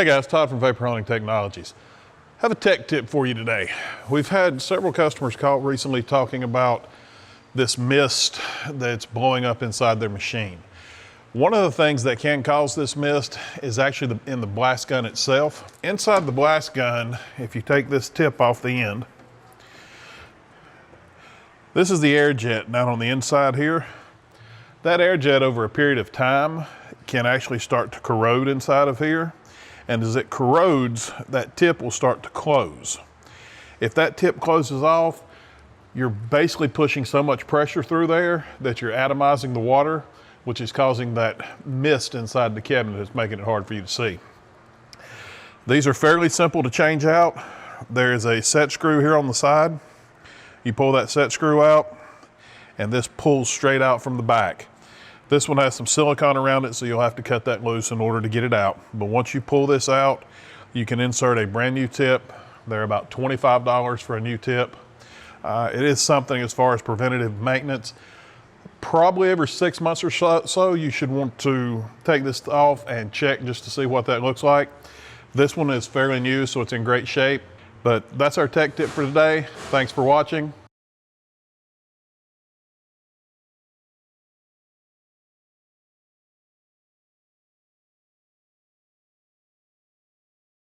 Hey guys, Todd from Vapor Hunting Technologies. I have a tech tip for you today. We've had several customers call recently talking about this mist that's blowing up inside their machine. One of the things that can cause this mist is actually in the blast gun itself. Inside the blast gun, if you take this tip off the end, this is the air jet down on the inside here. That air jet over a period of time can actually start to corrode inside of here. And as it corrodes, that tip will start to close. If that tip closes off, you're basically pushing so much pressure through there that you're atomizing the water, which is causing that mist inside the cabinet that's making it hard for you to see. These are fairly simple to change out. There is a set screw here on the side. You pull that set screw out, and this pulls straight out from the back. This one has some silicone around it, so you'll have to cut that loose in order to get it out. But once you pull this out, you can insert a brand new tip. They're about $25 for a new tip. It is something as far as preventative maintenance. Probably every 6 months or so, you should want to take this off and check just to see what that looks like. This one is fairly new, so it's in great shape. But that's our tech tip for today. Thanks for watching.